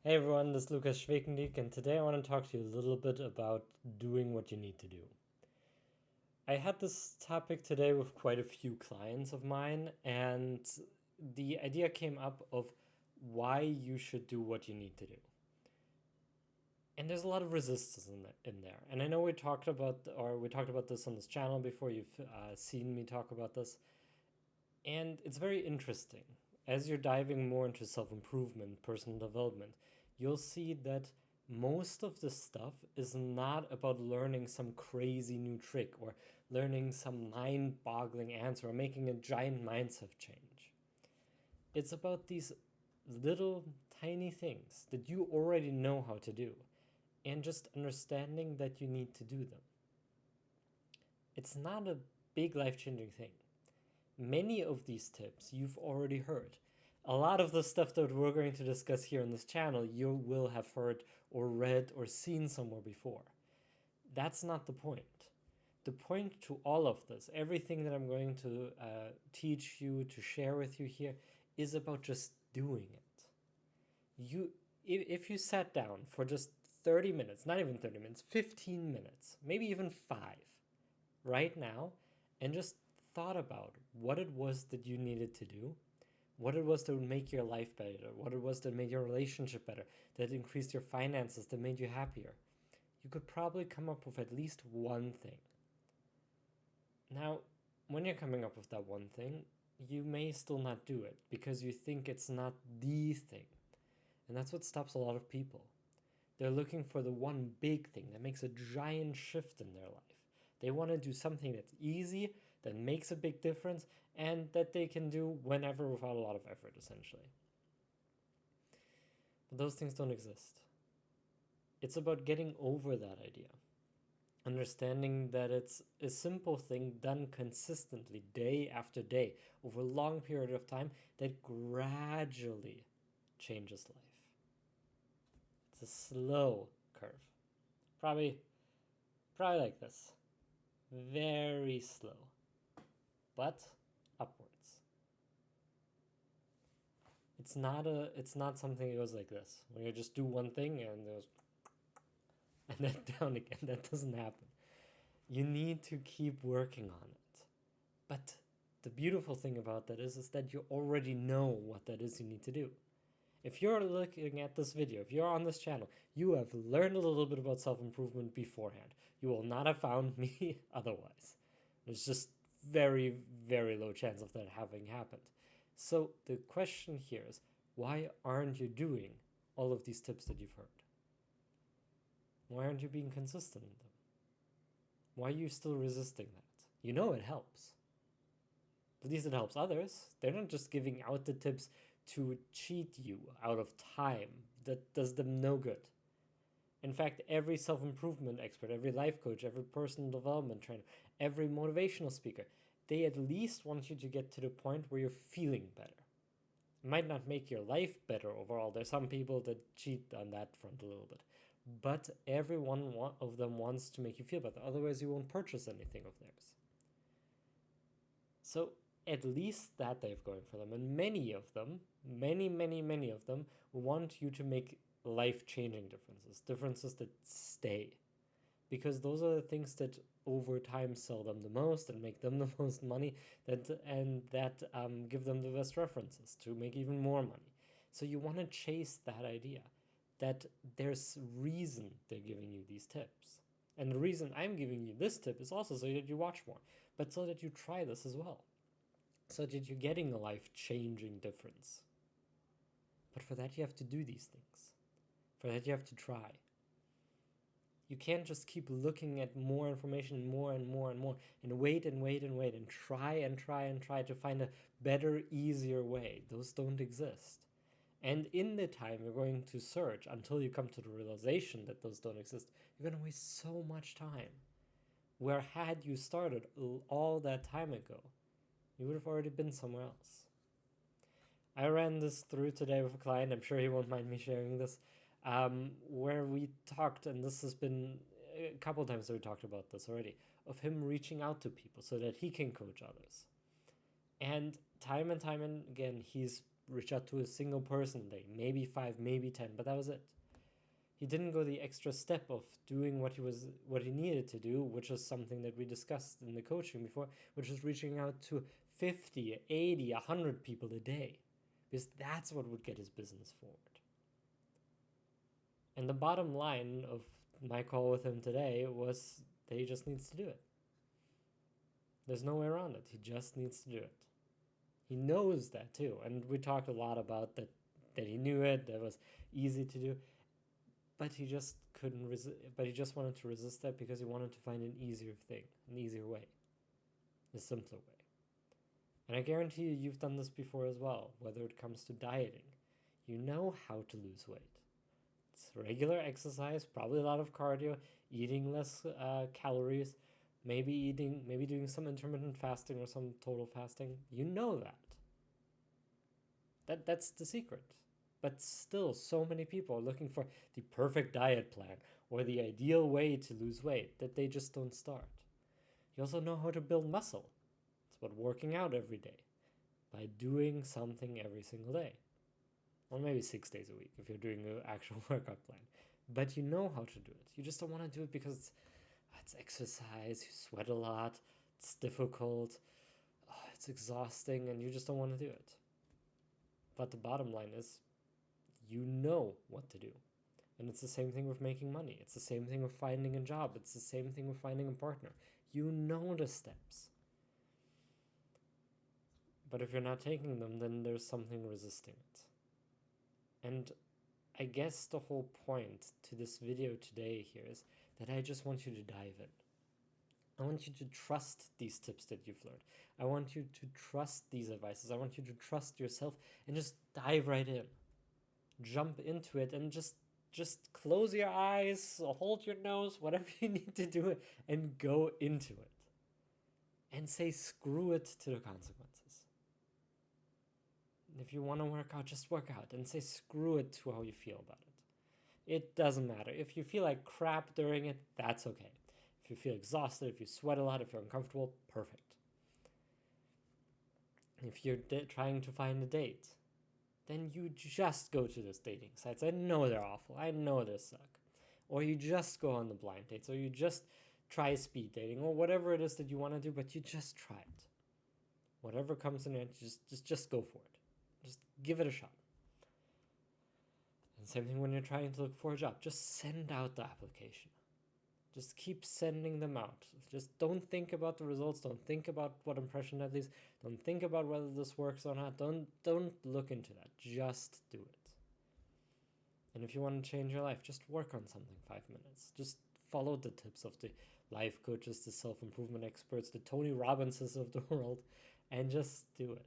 Hey everyone, this is Lukas Schwekendiek, and today I want to talk to you a little bit about doing what you need to do. I had this topic today with quite a few clients of mine, and the idea came up of why you should do what you need to do. And there's a lot of resistance in there. And I know we talked about this on this channel before. You've seen me talk about this, and it's very interesting. As you're diving more into self improvement, personal development, you'll see that most of the stuff is not about learning some crazy new trick or learning some mind boggling answer or making a giant mindset change. It's about these little tiny things that you already know how to do and just understanding that you need to do them. It's not a big life changing thing. Many of these tips you've already heard. A lot of the stuff that we're going to discuss here on this channel, you will have heard or read or seen somewhere before. That's not the point. The point to all of this, everything that I'm going to teach you, to share with you here, is about just doing it. If you sat down for just 30 minutes, not even 30 minutes, 15 minutes, maybe even 5, right now, and just thought about what it was that you needed to do, what it was that would make your life better, what it was that made your relationship better, that increased your finances, that made you happier, you could probably come up with at least one thing. Now, when you're coming up with that one thing, you may still not do it because you think it's not the thing. And that's what stops a lot of people. They're looking for the one big thing that makes a giant shift in their life. They want to do something that's easy, that makes a big difference, and that they can do whenever without a lot of effort, essentially. But those things don't exist. It's about getting over that idea. Understanding that it's a simple thing done consistently, day after day, over a long period of time, that gradually changes life. It's a slow curve. Probably like this. Very slow, but upwards. It's not something that goes like this, where you just do one thing and it goes and then down again. That doesn't happen. You need to keep working on it. But the beautiful thing about that is that you already know what that is you need to do. If you're looking at this video, if you're on this channel, you have learned a little bit about self-improvement beforehand. You will not have found me otherwise. There's just very, very low chance of that having happened. So the question here is, why aren't you doing all of these tips that you've heard? Why aren't you being consistent in them? Why are you still resisting that? You know it helps. At least it helps others. They're not just giving out the tips to cheat you out of time. That does them no good. In fact, every self improvement expert, every life coach, every personal development trainer, every motivational speaker, they at least want you to get to the point where you're feeling better. It might not make your life better overall. There's some people that cheat on that front a little bit. But every one of them wants to make you feel better. Otherwise, you won't purchase anything of theirs. So at least that they have going for them. And many of them, many of them want you to make life changing differences, differences that stay. Because those are the things that over time sell them the most and make them the most money, that give them the best references to make even more money. So you want to chase that idea that there's reason they're giving you these tips. And the reason I'm giving you this tip is also so that you watch more, but so that you try this as well, so that you're getting a life changing difference. But for that, you have to do these things. For that, you have to try. You can't just keep looking at more information and more and more and more and wait and wait and wait and try and try and try to find a better, easier way. Those don't exist. And in the time you're going to search until you come to the realization that those don't exist, you're going to waste so much time. Where had you started all that time ago, you would have already been somewhere else. I ran this through today with a client. I'm sure he won't mind me sharing this, where we talked, and this has been a couple times that we talked about this already, of him reaching out to people so that he can coach others. And time and again, he's reach out to a single person a day, maybe 5, maybe 10, but that was it. He didn't go the extra step of doing what he needed to do, which is something that we discussed in the coaching before, which is reaching out to 50, 80, 100 people a day, because that's what would get his business forward. And the bottom line of my call with him today was that he just needs to do it. There's no way around it. He just needs to do it. He knows that too. And we talked a lot about that he knew it, that was easy to do. But he just couldn't resist. But he just wanted to resist that because he wanted to find an easier thing, an easier way, a simpler way. And I guarantee you've done this before as well, whether it comes to dieting. You know how to lose weight. It's regular exercise, probably a lot of cardio, eating less calories, maybe doing some intermittent fasting or some total fasting. You know that. That's the secret. But still, so many people are looking for the perfect diet plan or the ideal way to lose weight that they just don't start. You also know how to build muscle. It's about working out every day by doing something every single day. Or maybe 6 days a week if you're doing an actual workout plan. But you know how to do it. You just don't want to do it because it's exercise, you sweat a lot, it's difficult, it's exhausting, and you just don't want to do it. But the bottom line is, you know what to do. And it's the same thing with making money. It's the same thing with finding a job. It's the same thing with finding a partner. You know the steps. But if you're not taking them, then there's something resisting it. And I guess the whole point to this video today here is that I just want you to dive in. I want you to trust these tips that you've learned. I want you to trust these advices. I want you to trust yourself and just dive right in. Jump into it and just close your eyes, hold your nose, whatever you need to do, and go into it. And say screw it to the consequences. If you want to work out, just work out and say screw it to how you feel about it. It doesn't matter. If you feel like crap during it, that's okay. If you feel exhausted, if you sweat a lot, if you're uncomfortable, perfect. If you're trying to find a date, then you just go to those dating sites. I know they're awful. I know they suck. Or you just go on the blind dates, or you just try speed dating, or whatever it is that you want to do, but you just try it. Whatever comes in it, just go for it. Just give it a shot. And same thing when you're trying to look for a job. Just send out the application. Just keep sending them out. Just don't think about the results. Don't think about what impression that leaves. Don't think about whether this works or not. Don't look into that. Just do it. And if you want to change your life, just work on something 5 minutes. Just follow the tips of the life coaches, the self-improvement experts, the Tony Robbinses of the world, and just do it.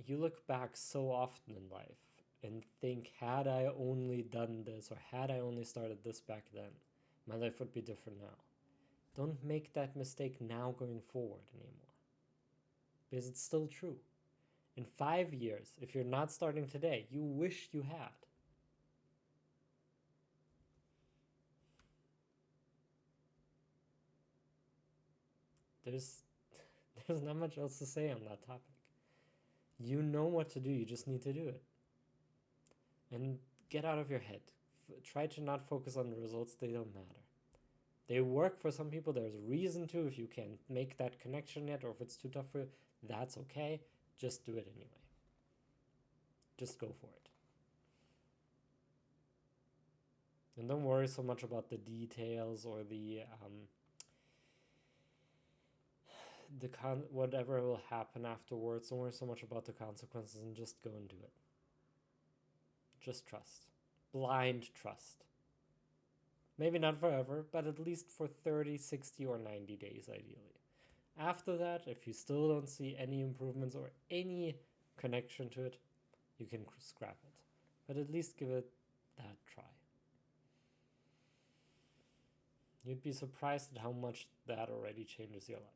You look back so often in life and think, had I only done this, or had I only started this back then, my life would be different now. Don't make that mistake now going forward anymore. Because it's still true. In 5 years, if you're not starting today, you wish you had. There's not much else to say on that topic. You know what to do, you just need to do it. And get out of your head. Try to not focus on the results, they don't matter. They work for some people, there's a reason to. If you can't make that connection yet, or if it's too tough for you, that's okay. Just do it anyway. Just go for it. And don't worry so much about the details or whatever will happen afterwards. Don't worry so much about the consequences and just go and do it. Just trust. Blind trust. Maybe not forever, but at least for 30, 60, or 90 days ideally. After that, if you still don't see any improvements or any connection to it, you can scrap it. But at least give it that try. You'd be surprised at how much that already changes your life.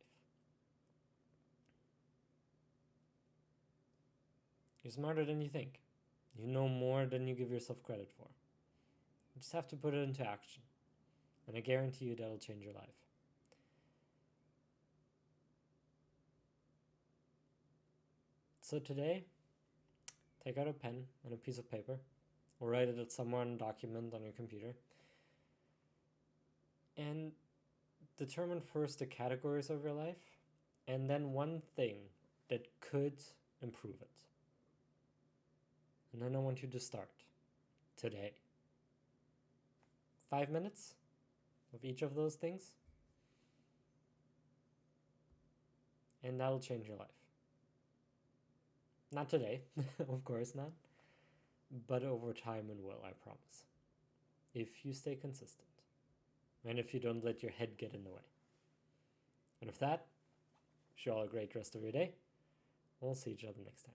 You're smarter than you think. You know more than you give yourself credit for. You just have to put it into action. And I guarantee you that'll change your life. So today, take out a pen and a piece of paper, or write it somewhere on a document on your computer, and determine first the categories of your life, and then one thing that could improve it. And then I want you to start today. 5 minutes of each of those things, and that'll change your life. Not today, of course not, but over time it will, I promise. If you stay consistent, and if you don't let your head get in the way. And with that, wish you all a great rest of your day. We'll see each other next time.